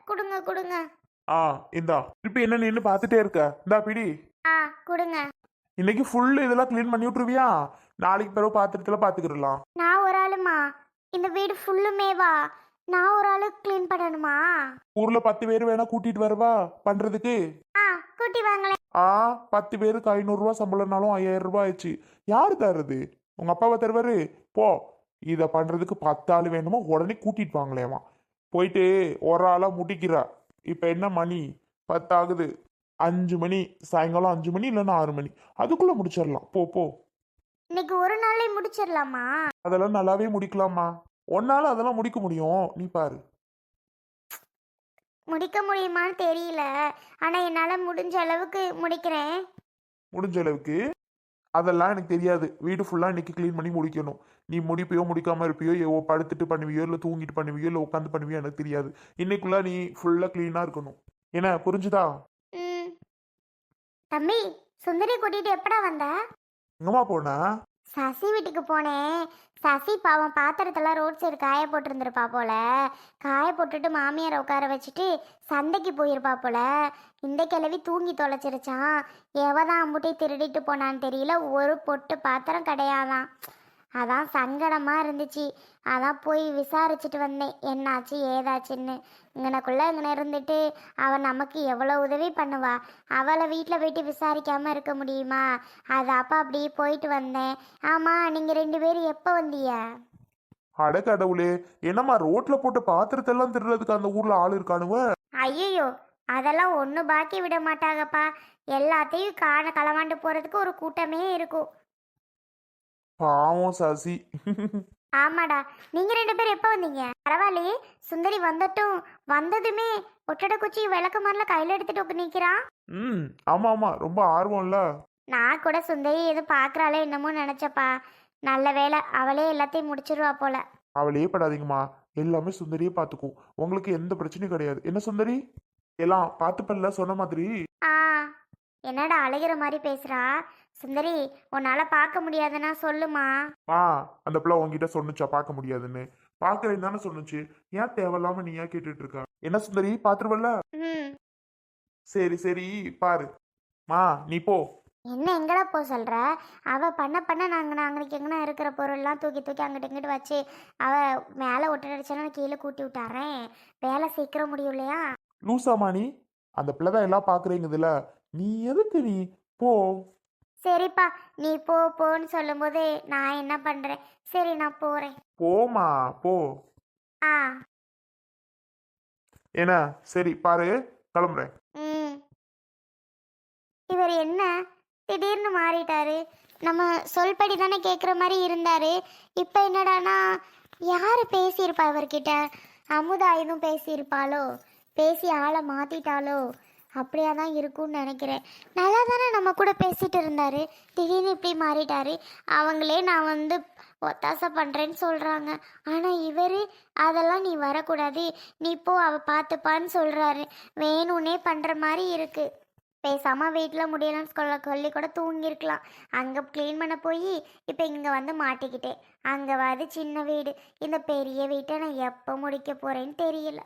கொடுங்க கொடுங்க. ஆ இந்தா திருப்பி என்ன நின்னு பார்த்துட்டே இருக்க? இந்தா பிடி. ஆ கொடுங்க. இன்னைக்கு ஃபுல் இதெல்லாம் க்ளீன் பண்ணி விட்டுருவியா? நாளைக்கு பிறகு பாத்திரத்துல பாத்துக்கிடலாம். நான் ஒரு ஆளுமா? இந்த வீடு ஃபுல்லுமேவா? நான் ஒரு ஆளு க்ளீன் பண்ணணுமா? ஊர்ல 10 பேர் வேணா கூட்டிட்டு வரவா பண்றதுக்கு? ஆ கூட்டி வாங்களேன். ஆ 10 பேருக்கு 500 ரூபா சம்பளம்னாலும் 5000 ரூபாய் ஆச்சு. யாரு தருது? உங்க அப்பாவை தருவாரு? போ. இத பண்றதுக்கு 10 ஆள் வேணுமா? உடனே கூட்டிட்டு வாங்களேமா. போயிட்டு ஒரு ஆளா முடிக்கிறா. இப்ப என்ன மணி? 10 ஆகுது. 5 மணி, சாயங்காலம் 5 மணி இல்லைன்னா 6 மணி, அதுக்குள்ள முடிச்சிடலாம். போ போ. இன்னைக்கு ஒரு நாள்லயே முடிச்சிடலாமா? அதெல்லாம் நல்லாவே முடிக்கலாமா. ஒன்னால அதெல்லாம் முடிக்க முடியும், நீ பாரு. முடிக்க முடியுமான்னு தெரியல. ஆனா என்னால முடிஞ்ச அளவுக்கு முடிக்கிறேன். முடிஞ்ச அளவுக்கு. அதெல்லாம் எனக்கு தெரியாது. வீடு ஃபுல்லா இன்னைக்கு க்ளீன் பண்ணி முடிக்கணும். நீ முடிப்பியோ முடிக்காம இருப்பியோ, படுத்துட்டு பண்ணுவியோ இல்லை தூங்கிட்டு பண்ணுவியோ இல்லை உட்காந்து பண்ணுவியோ எனக்கு தெரியாது. இன்னைக்குள்ள நீ ஃபுல்லா க்ளீனா இருக்கணும். என்ன புரிஞ்சுதா? ம். தம்பி, சுந்தரி கூட்டிட்டு எப்படா வந்த? எங்கம்மா போன? சசி வீட்டுக்கு போனேன். சசி பாவம் பாத்திரத்தெல்லாம் ரோட் சைடு காய போட்டிருந்துருப்பா போல. காய போட்டுட்டு மாமியாரை உட்கார வச்சுட்டு சந்தைக்கு போயிருப்பா போல. இந்த கிழவி தூங்கி தொலைச்சிருச்சான். எவதான் அம்புட்டை திருடிட்டு போனான்னு தெரியல. ஒரு பொட்டு பாத்திரம் கிடையாதான். அதான் சங்கடமாக இருந்துச்சு. அதான் போய் விசாரிச்சுட்டு வந்தேன் என்னாச்சு ஏதாச்சுன்னு. இங்கனக்குள்ளே இருந்துட்டு அவள் நமக்கு எவ்வளோ உதவி பண்ணுவா. அவளை வீட்டில் போயிட்டு விசாரிக்காமல் இருக்க முடியுமா? அது அப்போ அப்படியே போயிட்டு வந்தேன். ஆமாம், நீங்கள் 2 பேரும் எப்போ வந்தீங்க? அட கடவுளே, என்னம்மா ரோட்ல போட்டு பாத்திரத்தெல்லாம் திருடுறதுக்கு அந்த ஊர்ல ஆள் இருக்கானுவ? ஐயோ, அதெல்லாம் ஒன்றும் பாக்கி விட மாட்டாங்கப்பா. எல்லாத்தையும் களவாண்டு போகிறதுக்கு ஒரு கூட்டமே இருக்கும். பாவம் சசி. ஆமாடா. நீங்க 2 பேரும் எப்போ வந்தீங்க? பரவாயில்லையே, சுந்தரி வந்ததுமே ஒட்டடை குச்சி விளக்கு மாதிரிலாம் கையில எடுத்துட்டு நிக்கிறான். ம் ஆமா ஆமா, ரொம்ப ஆர்வம்ல. நான் கூட சுந்தரி எதுவும் பாக்குறாளே என்னமோ நினைச்சப்பா. நல்ல வேளை, அவளே எல்லாத்தையும் முடிச்சிருவா போல. அவளையே படாதீங்கம்மா, எல்லாமே சுந்தரியே பாத்துக்கும். உங்களுக்கு எந்த பிரச்சனையும் கிடையாது. என்ன சுந்தரி, எல்லாம் பாத்துப்பல்ல சொன்ன மாதிரி. ஆ என்னடா அழுகிற மாதிரி பேசுறா? சுந்தரி, உன்னால பார்க்க முடியாதுன்னா சொல்லுமா. ஆ அந்த பிள்ளை உங்ககிட்ட சொன்னுச்சா பார்க்க முடியாதுன்னு? பாக்குறேன்னு தானே சொன்னுச்சு. ஏன் தேவையில்லாம நீ ஏன் கேட்டுட்டு இருக்கா? என்ன சுந்தரி, பாத்துருவல்ல? ம். சரி சரி, பாரு. மா நீ போ. என்ன எங்கடா போ சொல்ற? அவ பண்ண நாங்களுக்கு எங்கன்னா இருக்கிற பொருள்லாம் தூக்கி தூக்கி அங்கிட்டு இங்கிட்டு வச்சு அவ மேலே ஒட்டடிச்சானா கீழே கூட்டி விட்டாரேன். வேலை சீக்கிரம் முடியும் இல்லையா? லூசாமா நீ? அந்த பிள்ளை தான் எல்லாம் பாக்குறீங்கதுல. நீ எதுக்கு நீ? போ. சரிப்பா, நீ போன்னு சொல்லும்போது நான் என்ன பண்றேன். சரி, நான் போறேன். போமா போ. ஆ. என்ன? சரி பாரு, கிளம்புறேன். ம். இவர் என்ன திடீர்னு மாறிட்டாரு? நம்ம சொல்படி தானே கேட்குற மாதிரி இருந்தாரு. இப்போ என்னடானா யார் பேசியிருப்பா இவர்கிட்ட? அமுதா எதுவும் பேசியிருப்பாளோ? பேசி ஆளை மாத்திட்டாலோ? அப்படியா தான் இருக்கும்னு நினைக்கிறேன். நல்லா தானே நம்ம கூட பேசிட்டு இருந்தாரு, திடீர்னு இப்படி மாறிட்டாரு. அவங்களே நான் ஒத்தாசை பண்ணுறேன்னு சொல்கிறாங்க. ஆனால் இவர் அதெல்லாம் நீ வரக்கூடாது, நீ போ அவ பார்த்துப்பான்னு சொல்கிறாரு. வேணும்னே பண்ணுற மாதிரி இருக்குது. பேசாமல் வீட்டில் முடியலன்னு சொல்லி கூட தூங்கியிருக்கலாம். அங்கே க்ளீன் பண்ண போய் இப்போ இங்கே வந்து மாட்டிக்கிட்டேன். அங்கே வந்து சின்ன வீடு, இந்த பெரிய வீட்டை நான் எப்போ முடிக்க போகிறேன்னு தெரியல.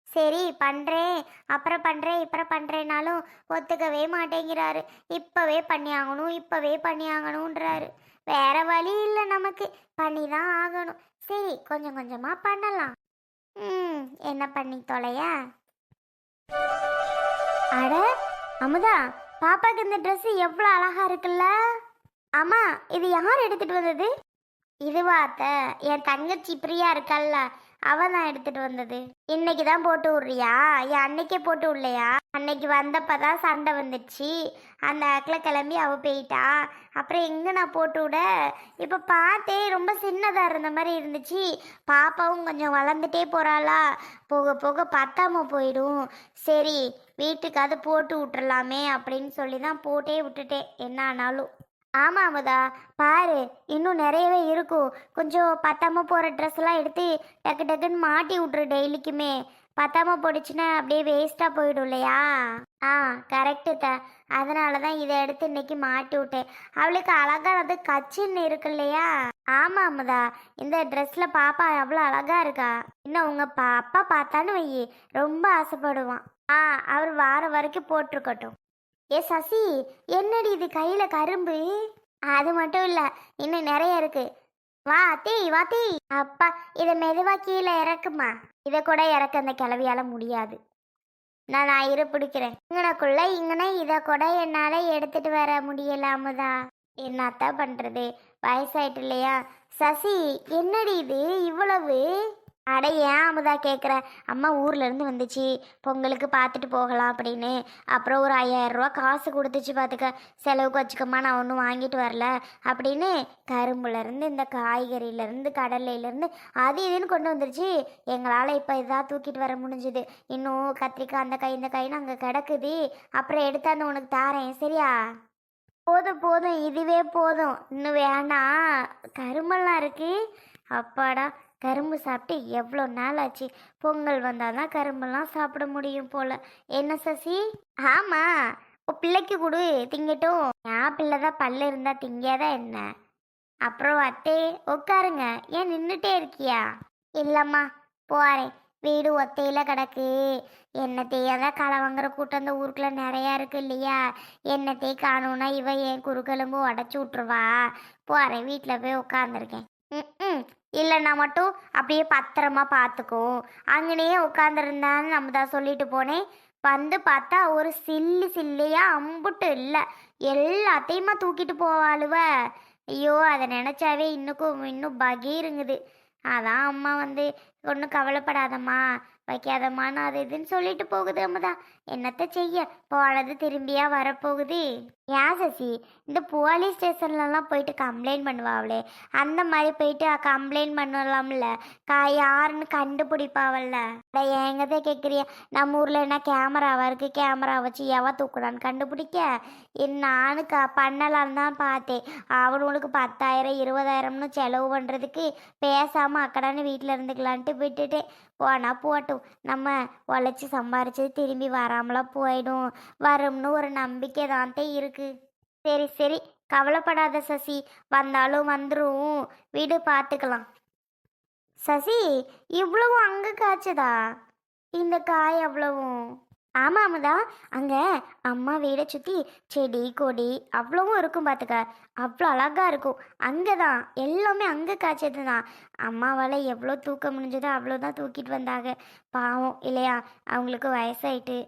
சரி பண்ணுறேன், அப்புறம் பண்ணுறேன், இப்போ பண்ணுறேன்னாலும் ஒத்துக்கவே மாட்டேங்கிறாரு. இப்போவே பண்ணி ஆகணுன்றாரு. வேற வழி இல்லை, நமக்கு பண்ணி தான் ஆகணும். சரி, கொஞ்சம் கொஞ்சமாக பண்ணலாம். என்ன பண்ணி தொலையா? அட அமுதா, பாப்பாக்கு இந்த ட்ரெஸ் எவ்வளோ அழகா இருக்குல்ல? ஆமா, இது யார் எடுத்துட்டு வந்தது? இதுவா அத்தை? என் தங்கச்சி பிரியா இருக்கல்ல, அவ தான் எடுத்துட்டு வந்தது. இன்னைக்கு தான் போட்டு விட்றியா? என் அன்னைக்கே போட்டு விடலையா? அன்னைக்கு வந்தப்பதான் சண்டை வந்துடுச்சு. அந்த ஆக்கில் கிளம்பி அவ போயிட்டா. அப்புறம் எங்கே நான் போட்டு விட? இப்போ பார்த்தே ரொம்ப சின்னதாக இருந்த மாதிரி இருந்துச்சு. பாப்பாவும் கொஞ்சம் வளர்ந்துட்டே போகிறாளா, போக போக பத்தாம போயிடும். சரி, வீட்டுக்கு அது போட்டு விட்டுறலாமே அப்படின்னு சொல்லி தான் போட்டே விட்டுட்டேன் என்ன ஆனாலும். ஆமாம் அமுதா, பாரு இன்னும் நிறையவே இருக்கும். கொஞ்சம் பத்தாம போகிற ட்ரெஸ்லாம் எடுத்து டக்கு டக்குன்னு மாட்டி விட்ரு டெய்லிக்குமே. பத்தாம போடுச்சுன்னா அப்படியே வேஸ்டா போயிடும் இல்லையா? ஆ, கரெக்டு த. அதனால தான் இதை எடுத்து இன்னைக்கு மாட்டி விட்டேன். அவளுக்கு அழகா அது கச்சின்னு இருக்கு இல்லையா? ஆமா அமுதா, இந்த ட்ரெஸ்ல பாப்பா அவ்வளோ அழகா இருக்கா. இன்னும் உங்க அப்பா பார்த்தான்னு வை, ரொம்ப ஆசைப்படுவான். ஆ, அவர் வார வரைக்கும் போட்டிருக்கட்டும். ஏ சசி, என்னடி இது கையில கரும்பு? அது மட்டும் இல்ல, இன்னும் நிறைய இருக்கு. வா தீ, வா தீ. அப்பா, இதை மெதுவா கீழே இறக்குமா. இதை கூட இறக்க அந்த கிளவியால முடியாது. நான் இரு பிடிக்கிறேன். இங்கனக்குள்ள இங்கனே இதை கூட என்னால எடுத்துட்டு வர முடியலாமதா. என்னத்தான் பண்றது, வயசாயிட்டு இல்லையா? சசி, என்னடி இது இவ்வளவு? அட ஏன் அமுதா கேட்குற? அம்மா ஊர்ல இருந்து வந்துச்சு, பொங்கலுக்கு பார்த்துட்டு போகலாம் அப்படின்னு. அப்புறம் ஒரு 5000 ரூபா காசு கொடுத்துச்சு பார்த்துக்க. செலவுக்கு வச்சுக்கம்மா, நான் ஒன்றும் வாங்கிட்டு வரல அப்படின்னு. கரும்புலேருந்து இந்த காய்கறியிலேருந்து கடலையிலேருந்து அது இதுன்னு கொண்டு வந்துருச்சு. எங்களால் இப்போ இதாக தூக்கிட்டு வர முடிஞ்சுது. இன்னும் கத்திரிக்காய் அந்த கை இந்த கைன்னு அங்கே கிடக்குது. அப்புறம் எடுத்தாந்து உனக்கு தாரேன், சரியா? போதும் போதும், இதுவே போதும், இன்னும் வேணாம். கரும்பெல்லாம் இருக்கு. அப்பாடா, கரும்பு சாப்பிட்டு எவ்வளோ நாள் ஆச்சு. பொங்கல் வந்தால் தான் கரும்பெல்லாம் சாப்பிட முடியும் போல. என்ன சசி? ஆமாம், உன் பிள்ளைக்கு கொடு திங்கட்டும். என் பிள்ளை தான் பல்லு இருந்தால் திங்காதா என்ன? அப்புறம் அத்தே உட்காருங்க. ஏன் நின்றுட்டே இருக்கியா? இல்லைம்மா, போகிறேன். வீடு ஒத்தையில் கிடக்கு. என்னத்தையே தான் களை வாங்குற கூட்டம் அந்த ஊருக்குள்ள நிறையா இருக்கு இல்லையா? என்னத்தையே காணும்னா இவ என் குறுக்கெலும்பு உடச்சி விட்ருவா. போகிறேன், வீட்டில் போய் உட்காந்துருக்கேன். ம், இல்லைன்னா மட்டும் அப்படியே பத்திரமா பார்த்துக்கோ. அங்கனையே உட்காந்துருந்தான்னு நம்ம தான் சொல்லிட்டு போனேன். வந்து பார்த்தா ஒரு சில்லு சில்லையா அம்புட்டு இல்லை, எல்லாத்தையுமா தூக்கிட்டு போவாளுவ. ஐயோ, அதை நினச்சாவே இன்னும் பகீருங்குது. அதான் அம்மா வந்து ஒன்றும் கவலைப்படாதம்மா, வைக்காதம்மான்னு அது இதுன்னு சொல்லிட்டு போகுது அம்மதா. என்னத்த செய்ய, போனது திரும்பியா வரப்போகுது. ஏன் சசி, இந்த போலீஸ் ஸ்டேஷன்லலாம் போயிட்டு கம்ப்ளைண்ட் பண்ணுவாங்களே, அந்த மாதிரி போயிட்டு கம்ப்ளைண்ட் பண்ணலாம்ல, யாருன்னு கண்டுபிடிப்பாவல்ல. எங்கதே கேட்குறிய? நம்ம ஊரில் என்ன கேமராவா இருக்கு? கேமரா வச்சு எவ தூக்குறான்னு கண்டுபிடிக்க நானு பண்ணலான்னு தான் பார்த்தேன். அவனுக்கு 10,000 20,000ன்னு செலவு பண்ணுறதுக்கு பேசாமல் அக்கடான்னு வீட்டில் இருந்துக்கலான்ட்டு விட்டுட்டேன். போனால் போட்டும், நம்ம உழைச்சி சம்பாரிச்சது திரும்பி வராமலாம் போயிடும், வரும்னு ஒரு நம்பிக்கை தான் இருக்கு. சரி சரி, கவலைப்படாத சசி, வந்தாலும் வந்துடும், வீடு பார்த்துக்கலாம். சசி, இவ்வளவும் அங்கே காய்ச்சதா இந்த காய் அவ்வளவும்? ஆமாம்தா, அங்கே அம்மா வீடை சுற்றி செடி கொடி அவ்வளவும் இருக்கும் பார்த்துக்க. அவ்வளோ அழகாக இருக்கும். அங்கே தான் எல்லாமே, அங்கே காய்ச்சது தான். அம்மாவால் எவ்வளோ தூக்க முடிஞ்சதோ அவ்வளோதான் தூக்கிட்டு வந்தாங்க. பாவம் இல்லையா, அவங்களுக்கு வயசாயிட்டு.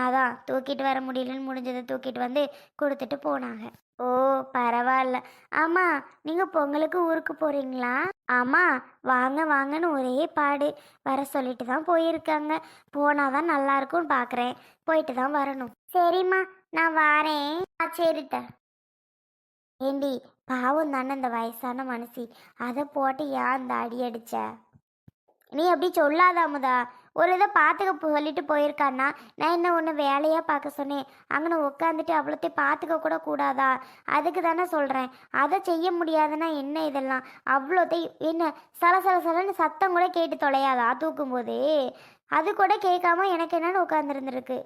அதான் தூக்கிட்டு வர முடியலன்னு முடிஞ்சதை தூக்கிட்டு வந்து கொடுத்துட்டு போனாங்க. ஓ, பரவாயில்ல. ஆமாம், நீங்கள் பொங்கலுக்கு ஊருக்கு போகிறீங்களா? ஆமாம், வாங்க வாங்கன்னு ஒரே பாடு. வர சொல்லிட்டு தான் போயிருக்காங்க. போனால் தான் நல்லா இருக்கும்னு பார்க்குறேன். போயிட்டு தான் வரணும். சரிம்மா, நான் வாரேன். சரிட்ட. ஏண்டி, பாவம் தானே இந்த வயசான மனுஷி, அதை போட்டு ஏன் அந்த அடி அடிச்ச? நீ அப்படி சொல்லாத அமுதா. ஒரு இதை பார்த்துக்க சொல்லிட்டு போயிருக்கான்னா நான் என்ன ஒன்று வேலையாக பார்க்க சொன்னேன்? அங்கே உட்காந்துட்டு அவ்வளோத்தையும் பார்த்துக்க கூட கூடாதா? அதுக்கு தானே சொல்கிறேன். அதை செய்ய முடியாதுன்னா என்ன இதெல்லாம்? அவ்வளோத்தையும் என்ன சலசலன்னு சத்தம் கூட கேட்டு தொலையாதா தூக்கும்போது? அது கூட கேட்காம எனக்கு என்னன்னு உட்காந்துருந்துருக்கு.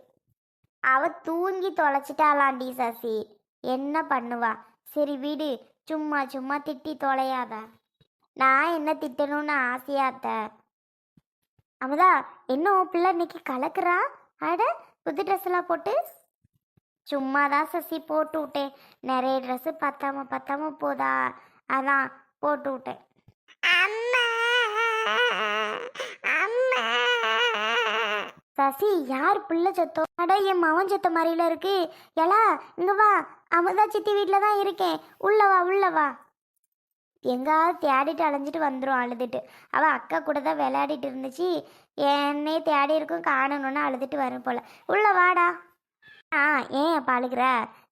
அவ தூங்கி தொலைச்சிட்டாளாண்டி சசி, என்ன பண்ணுவா? சரி வீடு, சும்மா சும்மா திட்டி தொலையாதா. நான் என்ன திட்டணும்னு ஆசையாத்த? அமுதா, இன்னும் பிள்ளை இன்னைக்கு கலக்குறா. அட, புது ட்ரெஸ் எல்லாம் போட்டு. சும்மா தான் சசி போட்டு விட்டேன். நிறைய ட்ரெஸ்ஸு பத்தாம போதா, அதான் போட்டு விட்டேன். சசி, யார் பிள்ளை சத்தம்? அட, என் மவன் சத்த மாதிரில இருக்கு. எலா, இங்க வா. அமுதா சித்தி வீட்டில் தான் இருக்கேன். உள்ளவா. எங்காவது தேடிட்டு அலைஞ்சிட்டு வந்துடும் அழுதுட்டு. அவள் அக்கா கூட தான் விளையாடிட்டு இருந்துச்சு. என்னே தேடி இருக்கும், காணணுன்னு அழுதுட்டு வரும் போல. உள்ள வாடா. ஏன் அப்போ அழுகிற?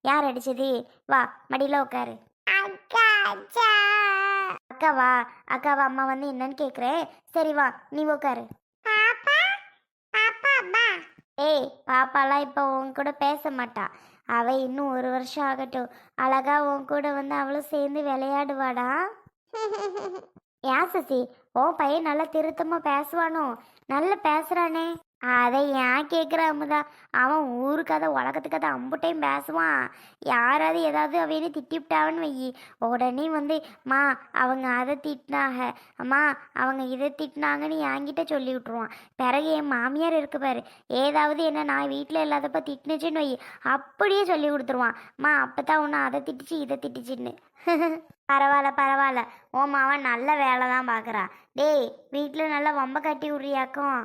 யார் அடிச்சது? வா, மடியில் உட்காரு. அக்காவா? அம்மா வந்து என்னன்னு கேட்குறேன். சரி வா, நீ உட்காரு. ஏய், பாப்பாலாம் இப்போ உன் கூட பேச மாட்டா. அவள் இன்னும் 1 வருஷம் ஆகட்டும், அழகா உன் கூட வந்து அவளும் சேர்ந்து விளையாடுவாடா. ஏன் சசி, உன் பையன் நல்லா திருத்தமாக பேசுவானோ? நல்லா பேசுகிறானே. அதை ஏன் கேட்குற அமுதா? அவன் ஊரு கதை உலகத்து கதை அம்புட்டையும் பேசுவான். யாராவது ஏதாவது அவையினு திட்டிவிட்டாவன்னு வையி, உடனே வந்து மா அவங்க அதை திட்டினாங்க, அம்மா அவங்க இதை திட்டினாங்கன்னு என்கிட்ட சொல்லி விட்ருவான். பிறகு என் மாமியார் இருக்கு பாரு, ஏதாவது என்ன நான் வீட்டில் இல்லாதப்ப திட்டுனுச்சுன்னு வையி, அப்படியே சொல்லி கொடுத்துருவான். மா அப்போ தான் ஒன்று அதை திட்டுச்சு இதை திட்டுச்சுன்னு. பரவாயில்ல பரவாயில்ல, உன் மாவன் நல்ல வேலை தான் பார்க்குறான். டேய் வீட்டில் நல்லா வம்ப கட்டி விட்றியாக்கும்.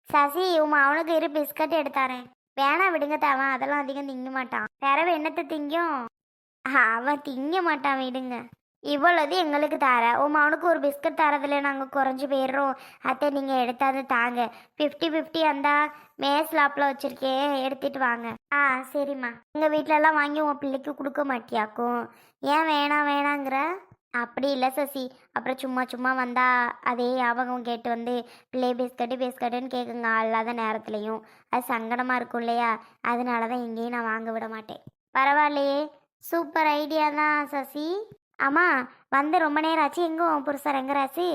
சசி உமா அவனுக்கு இரு பிஸ்கட் எடுத்தாரேன். வேணா விடுங்க தேவன், அதெல்லாம் அதிகம் திங்க மாட்டான். பிறவு என்னத்தை திங்கும்? அவன் திங்க மாட்டான் விடுங்க. இவ்வளவு எங்களுக்கு தர உமா அவனுக்கு ஒரு பிஸ்கட் தரதுல நாங்கள் குறைஞ்சி போயிடுறோம். அத்தை நீங்கள் எடுத்தாந்து தாங்க. 50-50 அந்த மேஸ் லாப்பில் வச்சுருக்கேன், எடுத்துட்டு வாங்க. சரிம்மா. எங்கள் வீட்டிலலாம் வாங்கி உன் பிள்ளைக்கு கொடுக்க மாட்டியாக்கும். ஏன் வேணாம் வேணாங்கிற? அப்படி இல்லை சசி, அப்புறம் சும்மா சும்மா வந்தா அதே ஞாபகம் கேட்டு வந்து பிள்ளை பிஸ்கட்டு பிஸ்கட்டுன்னு கேட்குங்க அல்லாத நேரத்துலையும். அது சங்கடமாக இருக்கும் இல்லையா? அதனால தான் எங்கேயும் நான் வாங்க விட மாட்டேன். பரவாயில்லையே, சூப்பர் ஐடியா தான் சசி. ஆமா, வந்து ரொம்ப நேரம் ஆச்சு. எங்க உன் புருஷர் எங்கராச்சு?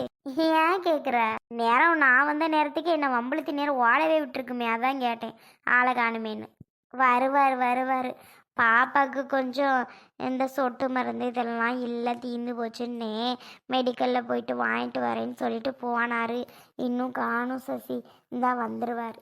ஏன் கேட்குற? நேரம் நான் வந்த நேரத்துக்கு என்ன வம்பளுத்தி நேரம் ஓடவே விட்டுருக்குமே, அதான் கேட்டேன். ஆளை காணுமேன்னு. வருவார் வருவார். பாப்பாவுக்கு கொஞ்சம் இந்த சொட்டு மருந்து இதெல்லாம் இல்லை, தீர்ந்து போச்சுன்னே மெடிக்கலில் போயிட்டு வாங்கிட்டு வரேன்னு சொல்லிட்டு போனார். இன்னும் காணும் சசி. இந்தா வந்துடுவார்.